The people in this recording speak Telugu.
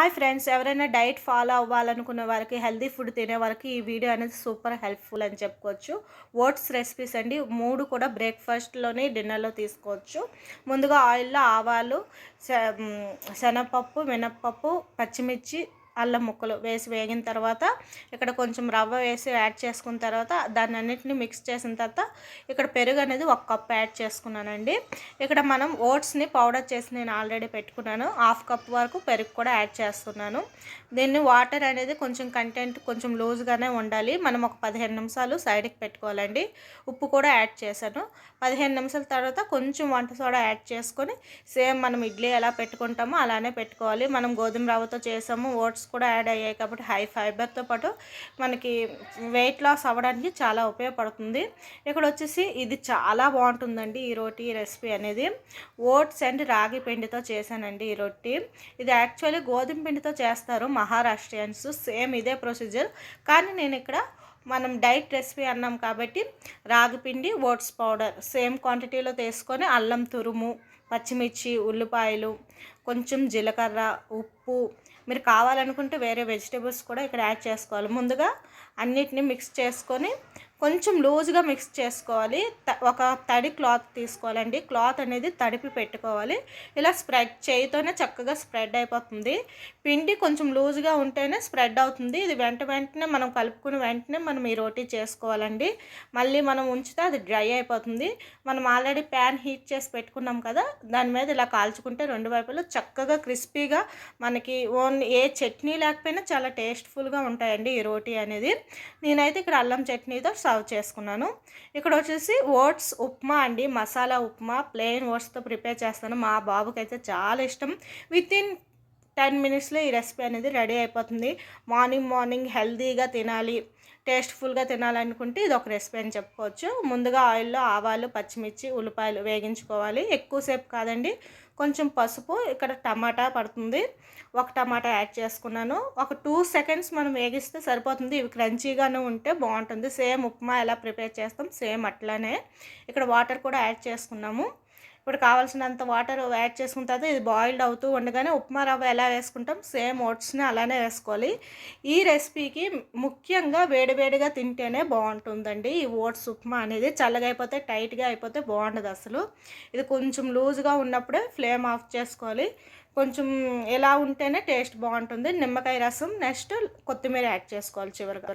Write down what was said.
హాయ్ ఫ్రెండ్స్, ఎవరైనా డైట్ ఫాలో అవ్వాలనుకునే వాళ్ళకి, హెల్తీ ఫుడ్ తినే వాళ్ళకి ఈ వీడియో అనేది సూపర్ హెల్ప్ఫుల్ అని చెప్పుకోవచ్చు. ఓట్స్ రెసిపీస్ అండి. 3 కూడా బ్రేక్ఫాస్ట్లోని, డిన్నర్లో తీసుకోవచ్చు. ముందుగా ఆయిల్లో ఆవాలు, శనగపప్పు, మినప్పప్పు, పచ్చిమిర్చి, అల్లం ముక్కలు వేసి వేగిన తర్వాత ఇక్కడ కొంచెం రవ్వ వేసి యాడ్ చేసుకున్న తర్వాత దాన్ని అన్నిటిని మిక్స్ చేసిన తర్వాత ఇక్కడ పెరుగు అనేది 1 కప్ యాడ్ చేసుకున్నానండి. ఇక్కడ మనం ఓట్స్ని పౌడర్ చేసి నేను ఆల్రెడీ పెట్టుకున్నాను. 1/2 కప్ వరకు పెరుగు కూడా యాడ్ చేస్తున్నాను. దీన్ని వాటర్ అనేది కొంచెం కంటెంట్ కొంచెం లూజ్గానే ఉండాలి. మనం ఒక 15 నిమిషాలు సైడ్కి పెట్టుకోవాలండి. ఉప్పు కూడా యాడ్ చేశాను. 15 నిమిషాల తర్వాత కొంచెం వంట సోడా యాడ్ చేసుకొని సేమ్ మనం ఇడ్లీ ఎలా పెట్టుకుంటామో అలానే పెట్టుకోవాలి. మనం గోధుమ రవ్వతో చేసాము, ఓట్స్ కూడా యాడ్ అయ్యాయి కాబట్టి హై ఫైబర్తో పాటు మనకి వెయిట్ లాస్ అవ్వడానికి చాలా ఉపయోగపడుతుంది. ఇక్కడ వచ్చేసి ఇది చాలా బాగుంటుందండి ఈ రోటీ రెసిపీ అనేది. ఓట్స్ అండ్ రాగి పిండితో చేశానండి ఈ రొట్టి. ఇది యాక్చువల్లీ గోధుమ పిండితో చేస్తారు మహారాష్ట్రియన్స్, సేమ్ ఇదే ప్రొసీజర్. కానీ నేను ఇక్కడ మనం డైట్ రెసిపీ అన్నాం కాబట్టి రాగి పిండి, ఓట్స్ పౌడర్ సేమ్ క్వాంటిటీలో తీసుకొని అల్లం తురుము, పచ్చిమిర్చి, ఉల్లిపాయలు, కొంచెం జీలకర్ర, ఉప్పు, మీరు కావాలనుకుంటే వేరే వెజిటేబుల్స్ కూడా ఇక్కడ యాడ్ చేసుకోవాలి. ముందుగా అన్నిటిని మిక్స్ చేసుకొని కొంచెం లూజ్గా మిక్స్ చేసుకోవాలి. ఒక తడి క్లాత్ తీసుకోవాలండి. క్లాత్ అనేది తడిపి పెట్టుకోవాలి. ఇలా స్ప్రెడ్ చేయితోనే చక్కగా స్ప్రెడ్ అయిపోతుంది. పిండి కొంచెం లూజ్గా ఉంటేనే స్ప్రెడ్ అవుతుంది. ఇది వెంటనే మనం కలుపుకుని వెంటనే మనం ఈ రోటీ చేసుకోవాలండి. మళ్ళీ మనం ఉంచితే అది డ్రై అయిపోతుంది. మనం ఆల్రెడీ ప్యాన్ హీట్ చేసి పెట్టుకున్నాం కదా, దాని మీద ఇలా కాల్చుకుంటే 2 వైపులు చక్కగా క్రిస్పీగా మనకి ఓన్లీ ఏ చట్నీ లేకపోయినా చాలా టేస్ట్ఫుల్గా ఉంటాయండి ఈ రోటీ అనేది. నేనైతే ఇక్కడ అల్లం చట్నీతో సర్వ్ చేసుకున్నాను. ఇక్కడ వచ్చేసి ఓట్స్ ఉప్మా అండి, మసాలా ఉప్మా ప్లెయిన్ ఓట్స్తో ప్రిపేర్ చేస్తాను. మా బాబుకి అయితే చాలా ఇష్టం. వితిన్ 10 మినిట్స్లో ఈ రెసిపీ అనేది రెడీ అయిపోతుంది. మార్నింగ్ హెల్తీగా తినాలి, టేస్ట్ఫుల్గా తినాలనుకుంటే ఇది ఒక రెసిపీ అని చెప్పుకోవచ్చు. ముందుగా ఆయిల్లో ఆవాలు, పచ్చిమిర్చి, ఉల్లిపాయలు వేగించుకోవాలి. ఎక్కువసేపు కాదండి. కొంచెం పసుపు, ఇక్కడ టమాటా పడుతుంది, 1 టమాటా యాడ్ చేసుకున్నాను. ఒక 2 సెకండ్స్ మనం వేగిస్తే సరిపోతుంది. ఇవి క్రంచీగానే ఉంటే బాగుంటుంది. సేమ్ ఉప్మా ఎలా ప్రిపేర్ చేస్తాం సేమ్ అట్లానే ఇక్కడ వాటర్ కూడా యాడ్ చేసుకున్నాము. ఇప్పుడు కావాల్సినంత వాటర్ యాడ్ చేసుకున్న తర్వాత ఇది బాయిల్డ్ అవుతూ ఉండగానే ఉప్మా రవ్వ ఎలా వేసుకుంటాం సేమ్ ఓట్స్ని అలానే వేసుకోవాలి. ఈ రెసిపీకి ముఖ్యంగా వేడివేడిగా తింటేనే బాగుంటుందండి. ఈ ఓట్స్ ఉప్మా అనేది చల్లగా అయిపోతే టైట్గా అయిపోతే బాగుండదు అసలు. ఇది కొంచెం లూజ్గా ఉన్నప్పుడే ఫ్లేమ్ ఆఫ్ చేసుకోవాలి. కొంచెం ఎలా ఉంటేనే టేస్ట్ బాగుంటుంది. నిమ్మకాయ రసం, నెక్స్ట్ కొత్తిమీర యాడ్ చేసుకోవాలి చివరిగా.